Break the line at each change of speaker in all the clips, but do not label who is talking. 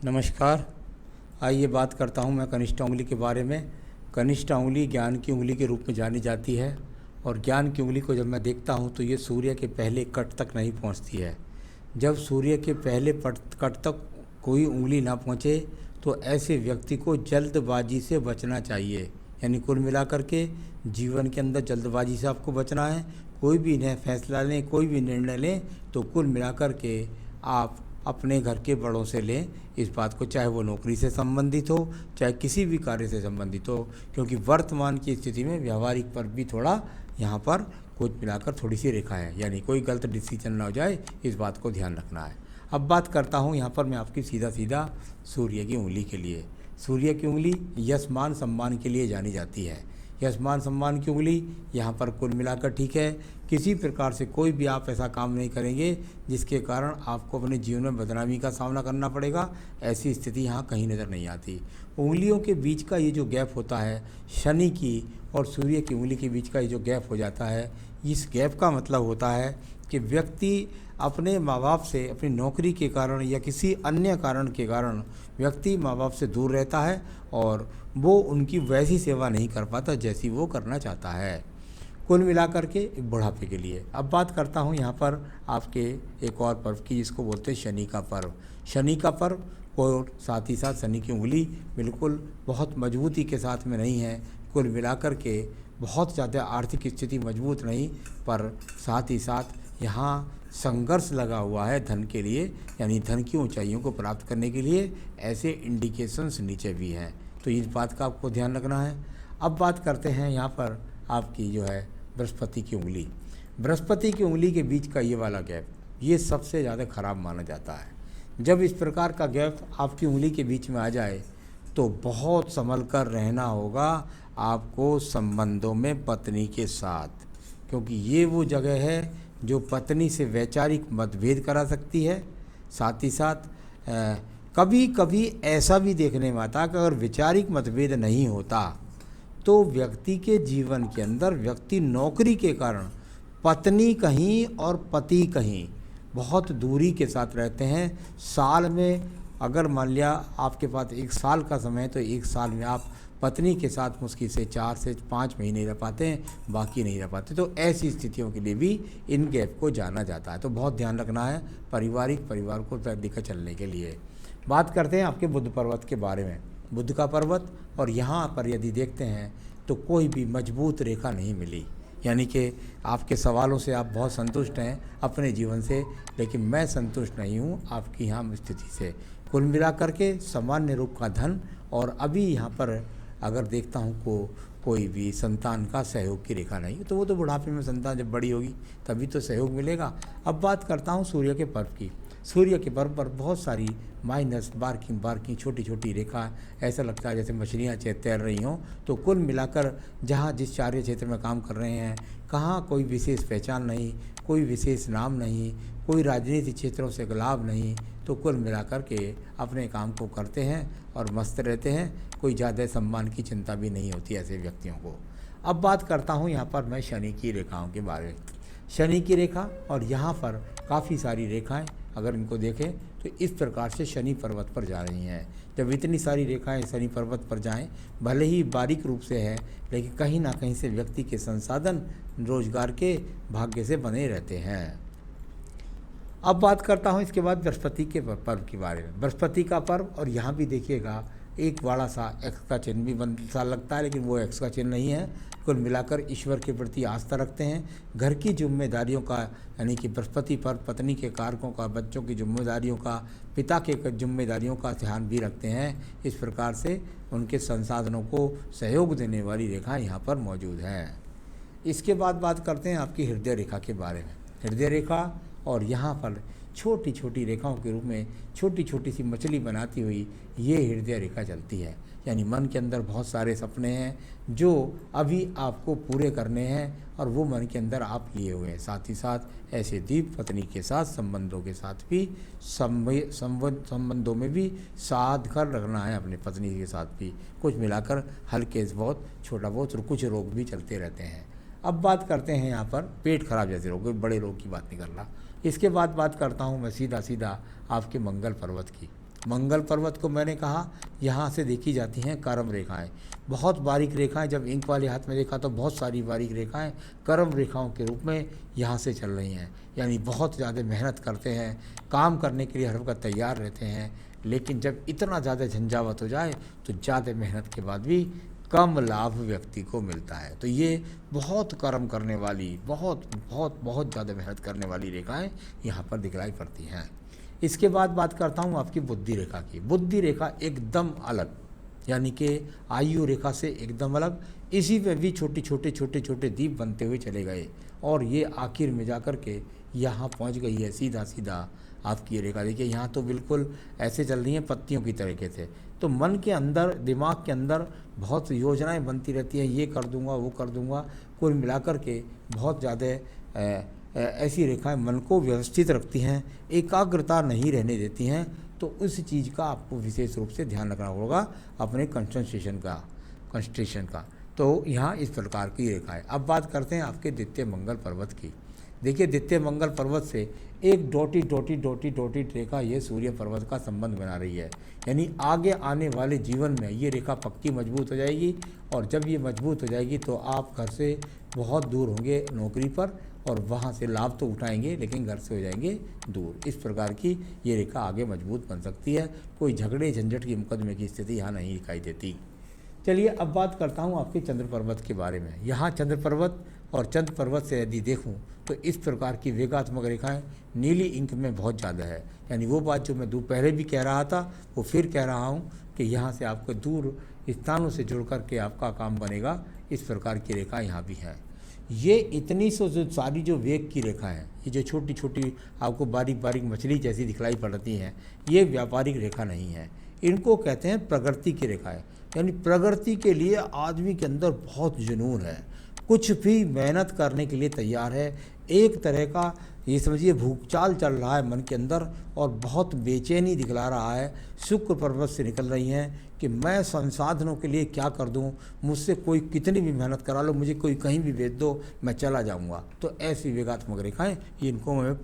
नमस्कार। आइए बात करता हूँ मैं कनिष्ठ उंगली के बारे में। कनिष्ठ उंगली ज्ञान की उंगली के रूप में जानी जाती है और ज्ञान की उंगली को जब मैं देखता हूँ तो ये सूर्य के पहले कट तक नहीं पहुँचती है। जब सूर्य के पहले कट तक कोई उंगली ना पहुँचे तो ऐसे व्यक्ति को जल्दबाजी से बचना चाहिए। यानी कुल मिलाकर के जीवन के अंदर जल्दबाजी से आपको बचना है। कोई भी नया फैसला लें, कोई भी निर्णय लें तो कुल मिलाकर के आप अपने घर के बड़ों से लें इस बात को, चाहे वो नौकरी से संबंधित हो चाहे किसी भी कार्य से संबंधित हो, क्योंकि वर्तमान की स्थिति में व्यवहारिक पर भी थोड़ा यहाँ पर कुछ मिलाकर थोड़ी सी रेखा है, यानी कोई गलत डिसीजन ना हो जाए, इस बात को ध्यान रखना है। अब बात करता हूँ यहाँ पर मैं आपकी सीधा सीधा सूर्य की उंगली के लिए। सूर्य की उंगली यश मान सम्मान के लिए जानी जाती है। यश मान सम्मान की उंगली यहाँ पर कुल मिलाकर ठीक है। किसी प्रकार से कोई भी आप ऐसा काम नहीं करेंगे जिसके कारण आपको अपने जीवन में बदनामी का सामना करना पड़ेगा, ऐसी स्थिति यहाँ कहीं नज़र नहीं आती। उंगलियों के बीच का ये जो गैप होता है, शनि की और सूर्य की उंगली के बीच का ये जो गैप हो जाता है, इस गैप का मतलब होता है कि व्यक्ति अपने माँ बाप से, अपनी नौकरी के कारण या किसी अन्य कारण के कारण व्यक्ति माँ बाप से दूर रहता है और वो उनकी वैसी सेवा नहीं कर पाता जैसी वो करना चाहता है, कुल मिलाकर के एक बुढ़ापे के लिए। अब बात करता हूँ यहाँ पर आपके एक और पर्व की, जिसको बोलते हैं शनि का पर्व। शनि का पर्व और साथ ही साथ शनि की उंगली बिल्कुल बहुत मजबूती के साथ में नहीं है। कुल मिलाकर के बहुत ज़्यादा आर्थिक स्थिति मजबूत नहीं, पर साथ ही साथ यहाँ संघर्ष लगा हुआ है धन के लिए, यानी धन की ऊंचाइयों को प्राप्त करने के लिए ऐसे इंडिकेशंस नीचे भी हैं, तो इस बात का आपको ध्यान रखना है। अब बात करते हैं यहाँ पर आपकी जो है बृहस्पति की उंगली। बृहस्पति की उंगली के बीच का ये वाला गैप, ये सबसे ज़्यादा खराब माना जाता है। जब इस प्रकार का गैप आपकी उंगली के बीच में आ जाए तो बहुत संभल कर रहना होगा आपको संबंधों में पत्नी के साथ, क्योंकि ये वो जगह है जो पत्नी से वैचारिक मतभेद करा सकती है। साथ ही साथ कभी कभी ऐसा भी देखने में आता है कि अगर वैचारिक मतभेद नहीं होता तो व्यक्ति के जीवन के अंदर व्यक्ति नौकरी के कारण पत्नी कहीं और पति कहीं बहुत दूरी के साथ रहते हैं। साल में अगर मान लिया आपके पास 1 साल का समय है तो 1 साल में आप पत्नी के साथ मुश्किल से 4 से 5 महीने रह पाते हैं, बाकी नहीं रह पाते। तो ऐसी स्थितियों के लिए भी इन गैप को जाना जाता है, तो बहुत ध्यान रखना है परिवार को लेकर चलने के लिए। बात करते हैं आपके बुध पर्वत के बारे में। बुध का पर्वत, और यहाँ पर यदि देखते हैं तो कोई भी मजबूत रेखा नहीं मिली, यानी कि आपके सवालों से आप बहुत संतुष्ट हैं अपने जीवन से, लेकिन मैं संतुष्ट नहीं हूँ आपकी यहाँ स्थिति से। कुल मिलाकर के सामान्य रूप का धन, और अभी यहाँ पर अगर देखता हूँ कोई भी संतान का सहयोग की रेखा नहीं, तो वो तो बुढ़ापे में संतान जब बड़ी होगी तभी तो सहयोग मिलेगा। अब बात करता हूँ सूर्य के पर्व की। सूर्य के पर्व पर बहुत सारी माइनस बार्किंग छोटी छोटी रेखा, ऐसा लगता है जैसे मछलियाँ तैर रही हों। तो कुल मिलाकर जहाँ जिस कार्य क्षेत्र में काम कर रहे हैं, कहाँ कोई विशेष पहचान नहीं, कोई विशेष नाम नहीं, कोई राजनीतिक क्षेत्रों से लाभ नहीं, तो कुल मिलाकर के अपने काम को करते हैं और मस्त रहते हैं। कोई ज़्यादा सम्मान की चिंता भी नहीं होती ऐसे व्यक्तियों को। अब बात करता हूँ यहाँ पर मैं शनि की रेखाओं के बारे में। शनि की रेखा, और यहाँ पर काफ़ी सारी रेखाएं अगर इनको देखें तो इस प्रकार से शनि पर्वत पर जा रही हैं। जब इतनी सारी रेखाएं शनि पर्वत पर जाएं, भले ही बारीक रूप से है, लेकिन कहीं ना कहीं से व्यक्ति के संसाधन रोजगार के भाग्य से बने रहते हैं। अब बात करता हूँ इसके बाद बृहस्पति के पर्व के बारे में। बृहस्पति का पर्व, और यहाँ भी देखिएगा एक बड़ा सा एक्स का चिन्ह भी बन सा लगता है, लेकिन वो एक्स का चिन्ह नहीं है। कुल मिलाकर ईश्वर के प्रति आस्था रखते हैं। घर की जिम्मेदारियों का, यानी कि बृहस्पति पर पत्नी के कारकों का, बच्चों की जिम्मेदारियों का, पिता के जिम्मेदारियों का ध्यान भी रखते हैं। इस प्रकार से उनके संसाधनों को सहयोग देने वाली रेखा यहाँ पर मौजूद है। इसके बाद बात करते हैं आपकी हृदय रेखा के बारे में। हृदय रेखा, और यहाँ पर छोटी छोटी रेखाओं के रूप में छोटी छोटी सी मछली बनाती हुई ये हृदय रेखा चलती है। यानी मन के अंदर बहुत सारे सपने हैं जो अभी आपको पूरे करने हैं, और वो मन के अंदर आप लिए हुए हैं। साथ ही साथ ऐसे दीप पत्नी के साथ संबंधों के साथ भी संबंधों में भी साध कर रखना है अपनी पत्नी के साथ भी। कुछ मिलाकर हल्के बहुत छोटा बहुत कुछ रोग भी चलते रहते हैं। अब बात करते हैं यहाँ पर पेट खराब जैसे रोग, कोई बड़े रोग की बात नहीं कर रहा। इसके बाद बात करता हूँ मैं सीधा आपके मंगल पर्वत की। मंगल पर्वत को मैंने कहा यहाँ से देखी जाती हैं कर्म रेखाएं, बहुत बारीक रेखाएं। जब इंक वाले हाथ में देखा तो बहुत सारी बारीक रेखाएं कर्म रेखाओं के रूप में यहाँ से चल रही हैं। यानी बहुत ज़्यादा मेहनत करते हैं, काम करने के लिए हर वक्त तैयार रहते हैं, लेकिन जब इतना ज़्यादा झंझावत हो जाए तो ज़्यादा मेहनत के बाद भी कम लाभ व्यक्ति को मिलता है। तो ये बहुत कर्म करने वाली, बहुत बहुत बहुत ज़्यादा मेहनत करने वाली रेखाएं यहाँ पर दिखलाई पड़ती हैं। इसके बाद बात करता हूँ आपकी बुद्धि रेखा की। बुद्धि रेखा एकदम अलग, यानी कि आयु रेखा से एकदम अलग। इसी पे भी छोटे दीप बनते हुए चले गए और ये आखिर में जा कर के यहाँ पहुँच गई है सीधा सीधा आपकी ये रेखा। देखिए यहाँ तो बिल्कुल ऐसे चल रही हैं पत्तियों की तरीके से। तो मन के अंदर, दिमाग के अंदर बहुत योजनाएं बनती रहती हैं, ये कर दूंगा, वो कर दूंगा। कुल मिलाकर के बहुत ज़्यादा ऐसी रेखाएं मन को व्यवस्थित रखती हैं, एकाग्रता नहीं रहने देती हैं। तो उस चीज़ का आपको विशेष रूप से ध्यान रखना होगा अपने कंसंट्रेशन का। तो यहाँ इस प्रकार की रेखा है। अब बात करते हैं आपके द्वितीय मंगल पर्वत की। देखिए द्वितीय मंगल पर्वत से एक डॉटी रेखा ये सूर्य पर्वत का संबंध बना रही है। यानी आगे आने वाले जीवन में ये रेखा पक्की मजबूत हो जाएगी, और जब ये मजबूत हो जाएगी तो आप घर से बहुत दूर होंगे नौकरी पर, और वहाँ से लाभ तो उठाएंगे लेकिन घर से हो जाएंगे दूर। इस प्रकार की ये रेखा आगे मजबूत बन सकती है। कोई झगड़े झंझट की मुकदमे की स्थिति यहाँ नहीं दिखाई देती। चलिए अब बात करता हूँ आपके चंद्र पर्वत के बारे में। यहाँ चंद्र पर्वत और चंद्र पर्वत से यदि देखूँ तो इस प्रकार की वेगात्मक रेखाएं नीली इंक में बहुत ज़्यादा है। यानी वो बात जो मैं पहले भी कह रहा था वो फिर कह रहा हूँ कि यहाँ से आपको दूर स्थानों से जुड़ कर के आपका काम बनेगा। इस प्रकार की रेखा यहाँ भी है। ये इतनी सारी जो वेग की रेखा है, ये जो छोटी आपको बारीक बारीक मछली जैसी दिखलाई पड़ती हैं, ये व्यापारिक रेखा नहीं है। इनको कहते हैं प्रगति की रेखाएं। यानी प्रगति के लिए आदमी के अंदर बहुत जुनून है, कुछ भी मेहनत करने के लिए तैयार है। एक तरह का ये समझिए भूचाल चल रहा है मन के अंदर, और बहुत बेचैनी दिखला रहा है। शुक्र पर्वत से निकल रही हैं कि मैं संसाधनों के लिए क्या कर दूं, मुझसे कोई कितनी भी मेहनत करा लो, मुझे कोई कहीं भी भेज दो, मैं चला जाऊंगा। तो ऐसी वेगात्मक रेखाएं, इनको मैं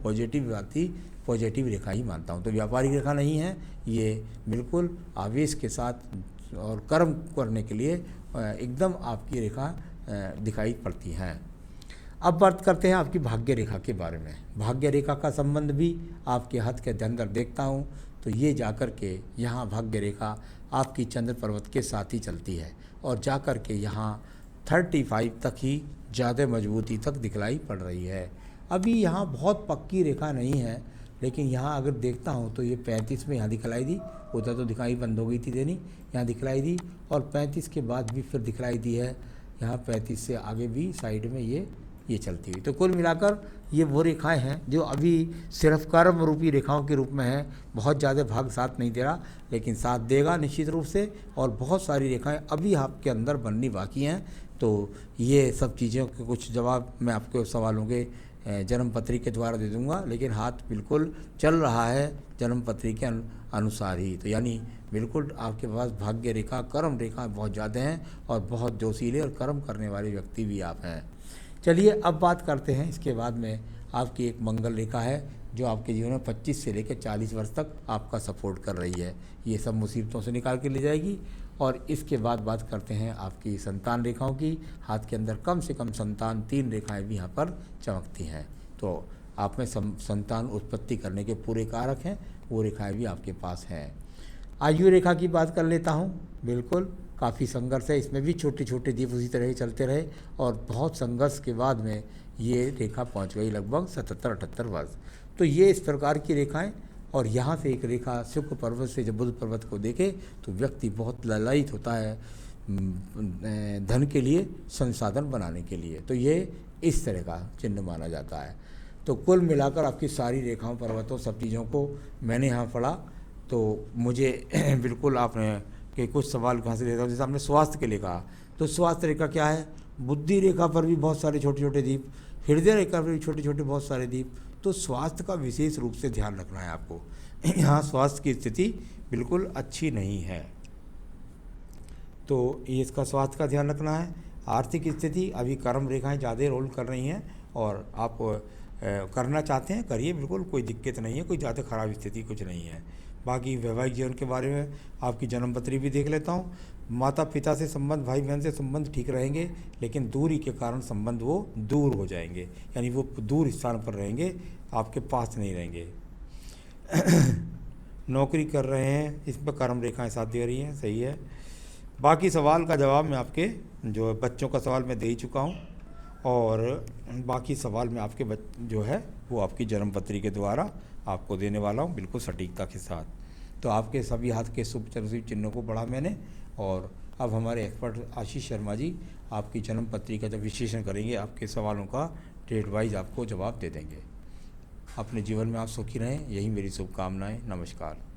पॉजिटिव रेखा ही मानता हूं। तो व्यापारिक रेखा नहीं है ये, बिल्कुल आवेश के साथ और कर्म करने के लिए एकदम आपकी रेखा दिखाई पड़ती हैं। अब बात करते हैं आपकी भाग्य रेखा के बारे में। भाग्य रेखा का संबंध भी आपके हाथ के अंदर देखता हूँ तो ये जाकर के यहाँ भाग्य रेखा आपकी चंद्र पर्वत के साथ ही चलती है, और जाकर के यहाँ 35 तक ही ज़्यादा मजबूती तक दिखलाई पड़ रही है। अभी यहाँ बहुत पक्की रेखा नहीं है, लेकिन यहाँ अगर देखता हूँ तो ये 35 में यहाँ दिखलाई दी, उधर तो दिखाई बंद हो गई थी देनी, यहाँ दिखलाई दी, और 35 के बाद भी फिर दिखलाई दी है। यहाँ 35 से आगे भी साइड में ये चलती हुई। तो कुल मिलाकर ये वो रेखाएं हैं जो अभी सिर्फ कर्म रूपी रेखाओं के रूप में है। बहुत ज़्यादा भाग साथ नहीं दे रहा, लेकिन साथ देगा निश्चित रूप से, और बहुत सारी रेखाएं अभी आपके अंदर बननी बाकी हैं। तो ये सब चीज़ों के कुछ जवाब मैं आपके सवालों के जन्म पत्री के द्वारा दे दूंगा, लेकिन हाथ बिल्कुल चल रहा है जन्म पत्री के अनुसार ही। तो यानी बिल्कुल आपके पास भाग्य रेखा, कर्म रेखा बहुत ज़्यादा हैं, और बहुत जोशीले और कर्म करने वाले व्यक्ति भी आप हैं। चलिए अब बात करते हैं इसके बाद में आपकी एक मंगल रेखा है जो आपके जीवन में 25 से लेकर 40 वर्ष तक आपका सपोर्ट कर रही है। ये सब मुसीबतों से निकाल के ले जाएगी। और इसके बाद बात करते हैं आपकी संतान रेखाओं की। हाथ के अंदर कम से कम संतान 3 रेखाएं भी यहाँ पर चमकती हैं। तो आप में संतान उत्पत्ति करने के पूरे कारक हैं, वो रेखाएँ भी आपके पास हैं। आयु रेखा की बात कर लेता हूँ। बिल्कुल काफ़ी संघर्ष है, इसमें भी छोटे दीप उसी तरह ही चलते रहे, और बहुत संघर्ष के बाद में ये रेखा पहुंच गई लगभग 77-78 वर्ष। तो ये इस प्रकार की रेखाएं, और यहाँ से एक रेखा शुक्र पर्वत से जब बुध पर्वत को देखे तो व्यक्ति बहुत ललायित होता है धन के लिए, संसाधन बनाने के लिए। तो ये इस तरह का चिन्ह माना जाता है। तो कुल मिलाकर आपकी सारी रेखाओं, पर्वतों, सब चीज़ों को मैंने यहाँ पढ़ा। तो मुझे बिल्कुल आपने कि कुछ सवाल कहाँ से लेता हूँ। जैसे आपने स्वास्थ्य के लिए कहा, तो स्वास्थ्य रेखा क्या है? बुद्धि रेखा पर भी बहुत सारे छोटे दीप, हृदय रेखा पर भी छोटे बहुत सारे दीप। तो स्वास्थ्य का विशेष रूप से ध्यान रखना है आपको। यहाँ स्वास्थ्य की स्थिति बिल्कुल अच्छी नहीं है, तो ये इसका स्वास्थ्य का ध्यान रखना है। आर्थिक स्थिति अभी कर्म रेखाएं ज़्यादा रोल कर रही हैं, और आप करना चाहते हैं करिए, बिल्कुल कोई दिक्कत नहीं है, कोई ज़्यादा खराब स्थिति कुछ नहीं है। बाकी वैवाहिक जीवन के बारे में आपकी जन्मपत्री भी देख लेता हूँ। माता पिता से संबंध, भाई बहन से संबंध ठीक रहेंगे, लेकिन दूरी के कारण संबंध वो दूर हो जाएंगे, यानी वो दूर स्थान पर रहेंगे, आपके पास नहीं रहेंगे। नौकरी कर रहे हैं, इस पर कर्म रेखाएं साथ दे रही हैं, सही है। बाकी सवाल का जवाब मैं आपके जो बच्चों का सवाल मैं दे ही चुका हूँ, और बाकी सवाल मैं आपके जो है वो आपकी जन्मपत्री के द्वारा आपको देने वाला हूँ, बिल्कुल सटीकता के साथ। तो आपके सभी हाथ के शुभ चिन्हों को पढ़ा मैंने, और अब हमारे एक्सपर्ट आशीष शर्मा जी आपकी जन्मपत्री का जब विश्लेषण करेंगे, आपके सवालों का डेट वाइज आपको जवाब दे देंगे। अपने जीवन में आप सुखी रहें, यही मेरी शुभकामनाएं। नमस्कार।